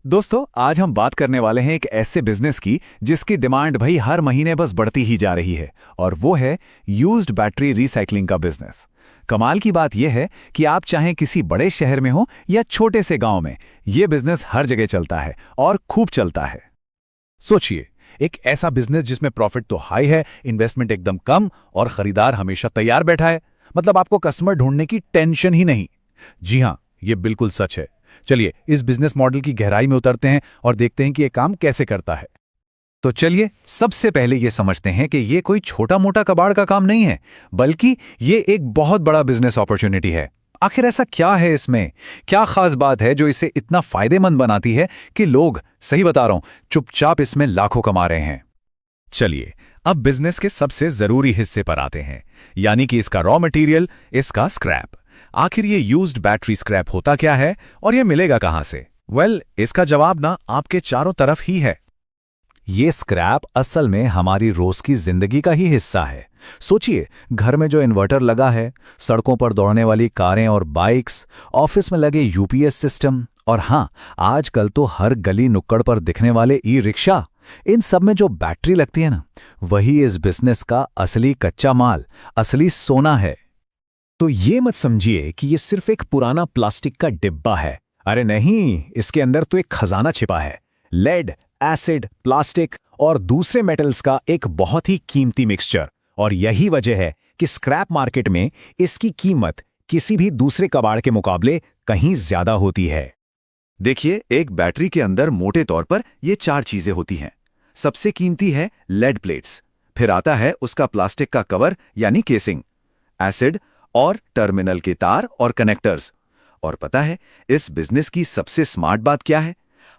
दोस्तों, आज हम बात करने वाले हैं एक ऐसे बिजनेस की जिसकी डिमांड भाई हर महीने बस बढ़ती ही जा रही है। और वो है यूज्ड बैटरी रिसाइकलिंग का बिजनेस। कमाल की बात यह है कि आप चाहे किसी बड़े शहर में हो या छोटे से गांव में, ये बिजनेस हर जगह चलता है और खूब चलता है। सोचिए, एक ऐसा बिजनेस जिसमें प्रॉफिट तो हाई है, इन्वेस्टमेंट एकदम कम और खरीदार हमेशा तैयार बैठा है। मतलब आपको कस्टमर ढूंढने की टेंशन ही नहीं। जी हाँ, ये बिल्कुल सच है। चलिए इस बिजनेस मॉडल की गहराई में उतरते हैं और देखते हैं कि ये काम कैसे करता है। तो चलिए सबसे पहले ये समझते हैं कि ये कोई छोटा मोटा कबाड़ का काम नहीं है, बल्कि ये एक बहुत बड़ा बिजनेस अपॉर्चुनिटी है। आखिर ऐसा क्या है इसमें, क्या खास बात है जो इसे इतना फायदेमंद बनाती है कि लोग, सही बता रहा हूं, चुपचाप इसमें लाखों कमा रहे हैं। चलिए अब बिजनेस के सबसे जरूरी हिस्से पर आते हैं, यानी कि इसका रॉ मटेरियल, इसका स्क्रैप। आखिर ये यूज्ड बैटरी स्क्रैप होता क्या है और ये मिलेगा कहां से? इसका जवाब ना आपके चारों तरफ ही है। ये स्क्रैप असल में हमारी रोज की जिंदगी का ही हिस्सा है। सोचिए, घर में जो इन्वर्टर लगा है, सड़कों पर दौड़ने वाली कारें और बाइक्स, ऑफिस में लगे यूपीएस सिस्टम, और हाँ, आजकल तो हर गली नुक्कड़ पर दिखने वाले ई रिक्शा, इन सब में जो बैटरी लगती है ना, वही इस बिजनेस का असली कच्चा माल, असली सोना है। तो ये मत समझिए कि ये सिर्फ एक पुराना प्लास्टिक का डिब्बा है। अरे नहीं, इसके अंदर तो एक खजाना छिपा है। लेड, एसिड, प्लास्टिक और दूसरे मेटल्स का एक बहुत ही कीमती मिक्सचर। और यही वजह है कि स्क्रैप मार्केट में इसकी कीमत किसी भी दूसरे कबाड़ के मुकाबले कहीं ज्यादा होती है। देखिए, एक बैटरी के अंदर मोटे तौर पर ये 4 चीजें होती हैं। सबसे कीमती है लेड प्लेट्स, फिर आता है उसका प्लास्टिक का कवर यानी केसिंग, एसिड और टर्मिनल के तार और कनेक्टर्स। और पता है इस बिजनेस की सबसे स्मार्ट बात क्या है?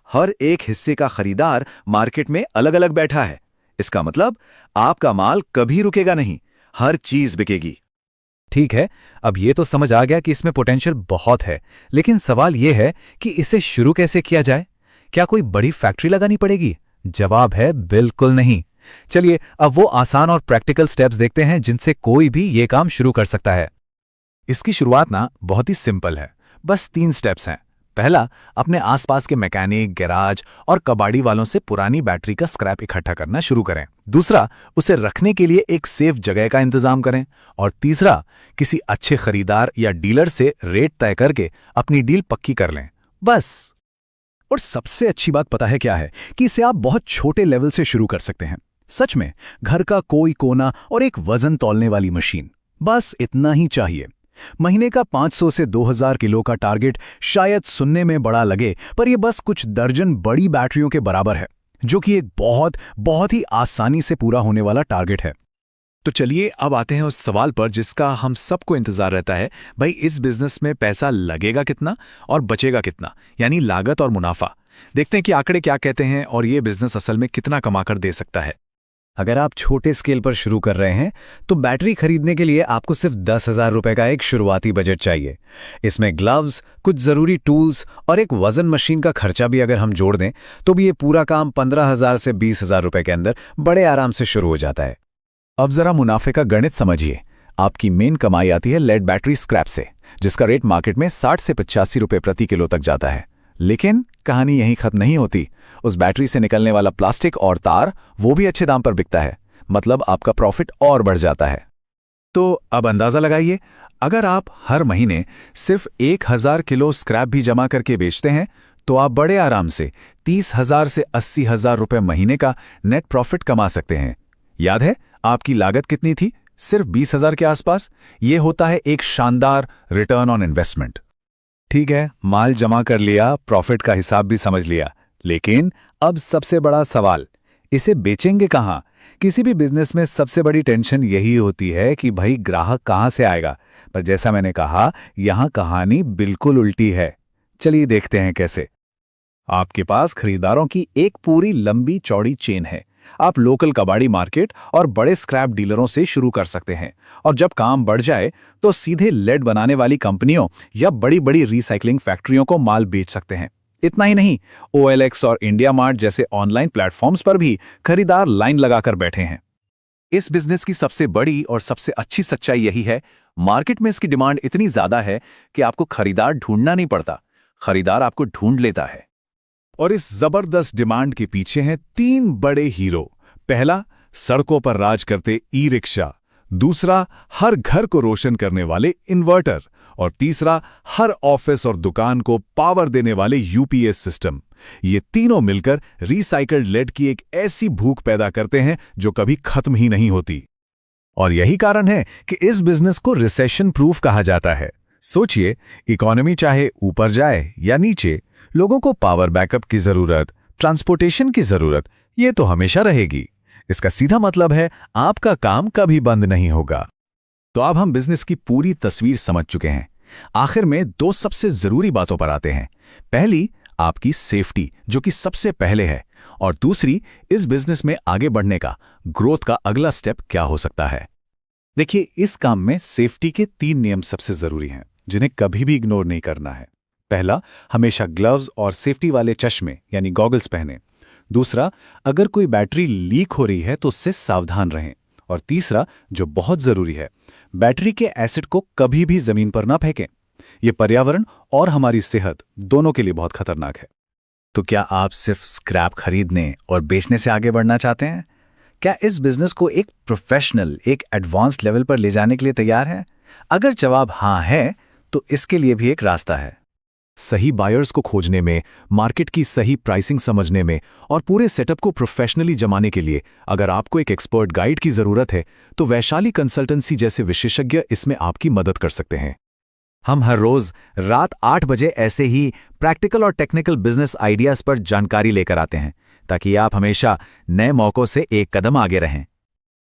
हर एक हिस्से का खरीदार मार्केट में अलग अलग बैठा है। इसका मतलब आपका माल कभी रुकेगा नहीं, हर चीज बिकेगी। ठीक है, अब ये तो समझ आ गया कि इसमें पोटेंशियल बहुत है, लेकिन सवाल ये है कि इसे शुरू कैसे किया जाए? क्या कोई बड़ी फैक्ट्री लगानी पड़ेगी? जवाब है बिल्कुल नहीं। चलिए अब वो आसान और प्रैक्टिकल स्टेप्स देखते हैं जिनसे कोई भी ये काम शुरू कर सकता है। इसकी शुरुआत ना बहुत ही सिंपल है। बस 3 स्टेप्स हैं। पहला, अपने आसपास के मैकेनिक, गैराज और कबाड़ी वालों से पुरानी बैटरी का स्क्रैप इकट्ठा करना शुरू करें। दूसरा, उसे रखने के लिए एक सेफ जगह का इंतजाम करें। और तीसरा, किसी अच्छे खरीदार या डीलर से रेट तय करके अपनी डील पक्की कर लें। बस। और सबसे अच्छी बात पता है क्या है? कि इसे आप बहुत छोटे लेवल से शुरू कर सकते हैं। सच में, घर का कोई कोना और एक वजन तौलने वाली मशीन, बस इतना ही चाहिए। महीने का 500 से 2000 किलो का टारगेट शायद सुनने में बड़ा लगे, पर यह बस कुछ दर्जन बड़ी बैटरियों के बराबर है, जो कि एक बहुत बहुत ही आसानी से पूरा होने वाला टारगेट है। तो चलिए अब आते हैं उस सवाल पर जिसका हम सबको इंतजार रहता है। भाई, इस बिजनेस में पैसा लगेगा कितना और बचेगा कितना, यानी लागत और मुनाफा। देखते हैं कि आंकड़े क्या कहते हैं और ये बिजनेस असल में कितना कमाकर दे सकता है। अगर आप छोटे स्केल पर शुरू कर रहे हैं तो बैटरी खरीदने के लिए आपको सिर्फ 10,000 रुपए का एक शुरुआती बजट चाहिए। इसमें ग्लव्स, कुछ जरूरी टूल्स और एक वजन मशीन का खर्चा भी अगर हम जोड़ दें तो भी ये पूरा काम 15,000 से 20,000 रुपए के अंदर बड़े आराम से शुरू हो जाता है। अब जरा मुनाफे का गणित समझिए। आपकी मेन कमाई आती है लेड बैटरी स्क्रैप से, जिसका रेट मार्केट में 60 से 85 रुपए प्रति किलो तक जाता है। लेकिन कहानी यहीं खत्म नहीं होती। उस बैटरी से निकलने वाला प्लास्टिक और तार, वो भी अच्छे दाम पर बिकता है। मतलब आपका प्रॉफिट और बढ़ जाता है। तो अब अंदाजा लगाइए, अगर आप हर महीने सिर्फ 1000 किलो स्क्रैप भी जमा करके बेचते हैं तो आप बड़े आराम से 30,000 से 80,000 रुपए महीने का नेट प्रॉफिट कमा सकते हैं। याद है आपकी लागत कितनी थी? सिर्फ 20,000 के आसपास। यह होता है एक शानदार रिटर्न ऑन इन्वेस्टमेंट। ठीक है, माल जमा कर लिया, प्रॉफिट का हिसाब भी समझ लिया, लेकिन अब सबसे बड़ा सवाल, इसे बेचेंगे कहां? किसी भी बिजनेस में सबसे बड़ी टेंशन यही होती है कि भाई ग्राहक कहां से आएगा। पर जैसा मैंने कहा, यहां कहानी बिल्कुल उल्टी है। चलिए देखते हैं कैसे। आपके पास खरीदारों की एक पूरी लंबी चौड़ी चेन है। आप लोकल कबाड़ी मार्केट और बड़े स्क्रैप डीलरों से शुरू कर सकते हैं, और जब काम बढ़ जाए तो सीधे लेड बनाने वाली कंपनियों या बड़ी बड़ी रिसाइकलिंग फैक्ट्रियों को माल बेच सकते हैं। इतना ही नहीं, OLX और इंडिया मार्ट जैसे ऑनलाइन प्लेटफॉर्म्स पर भी खरीदार लाइन लगाकर बैठे हैं। इस बिजनेस की सबसे बड़ी और सबसे अच्छी सच्चाई यही है, मार्केट में इसकी डिमांड इतनी ज्यादा है कि आपको खरीदार ढूंढना नहीं पड़ता, खरीदार आपको ढूंढ लेता है। और इस जबरदस्त डिमांड के पीछे हैं 3 बड़े हीरो। पहला, सड़कों पर राज करते ई रिक्शा। दूसरा, हर घर को रोशन करने वाले इन्वर्टर। और तीसरा, हर ऑफिस और दुकान को पावर देने वाले यूपीएस सिस्टम। ये तीनों मिलकर रिसाइकल्ड लेड की एक ऐसी भूख पैदा करते हैं जो कभी खत्म ही नहीं होती। और यही कारण है कि इस बिजनेस को रिसेशन प्रूफ कहा जाता है। सोचिए, इकोनॉमी चाहे ऊपर जाए या नीचे, लोगों को पावर बैकअप की जरूरत, ट्रांसपोर्टेशन की जरूरत, ये तो हमेशा रहेगी। इसका सीधा मतलब है आपका काम कभी बंद नहीं होगा। तो अब हम बिजनेस की पूरी तस्वीर समझ चुके हैं। आखिर में 2 सबसे जरूरी बातों पर आते हैं। पहली, आपकी सेफ्टी, जो कि सबसे पहले है, और दूसरी, इस बिजनेस में आगे बढ़ने का, ग्रोथ का अगला स्टेप क्या हो सकता है। देखिए, इस काम में सेफ्टी के 3 नियम सबसे जरूरी हैं, जिन्हें कभी भी इग्नोर नहीं करना है। पहला, हमेशा ग्लव्स और सेफ्टी वाले चश्मे यानी गॉगल्स पहनें। दूसरा, अगर कोई बैटरी लीक हो रही है तो उससे सावधान रहें। और तीसरा, जो बहुत जरूरी है, बैटरी के एसिड को कभी भी जमीन पर ना फेंकें। यह पर्यावरण और हमारी सेहत दोनों के लिए बहुत खतरनाक है। तो क्या आप सिर्फ स्क्रैप खरीदने और बेचने से आगे बढ़ना चाहते हैं? क्या इस बिजनेस को एक प्रोफेशनल, एक एडवांस लेवल पर ले जाने के लिए तैयार हैं? अगर जवाब हाँ है, तो इसके लिए भी एक रास्ता है। सही बायर्स को खोजने में, मार्केट की सही प्राइसिंग समझने में और पूरे सेटअप को प्रोफेशनली जमाने के लिए अगर आपको एक एक्सपर्ट गाइड की जरूरत है, तो वैशाली कंसल्टेंसी जैसे विशेषज्ञ इसमें आपकी मदद कर सकते हैं। हम हर रोज रात 8 बजे ऐसे ही प्रैक्टिकल और टेक्निकल बिजनेस आइडियाज पर जानकारी लेकर आते हैं, ताकि आप हमेशा नए मौकों से एक कदम आगे रहें।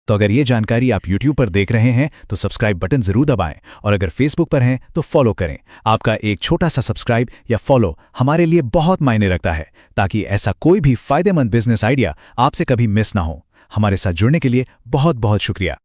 तो अगर ये जानकारी आप YouTube पर देख रहे हैं तो सब्सक्राइब बटन जरूर दबाएं, और अगर Facebook पर हैं तो फॉलो करें। आपका एक छोटा सा सब्सक्राइब या फॉलो हमारे लिए बहुत मायने रखता है, ताकि ऐसा कोई भी फायदेमंद बिजनेस आइडिया आपसे कभी मिस ना हो। हमारे साथ जुड़ने के लिए बहुत बहुत शुक्रिया।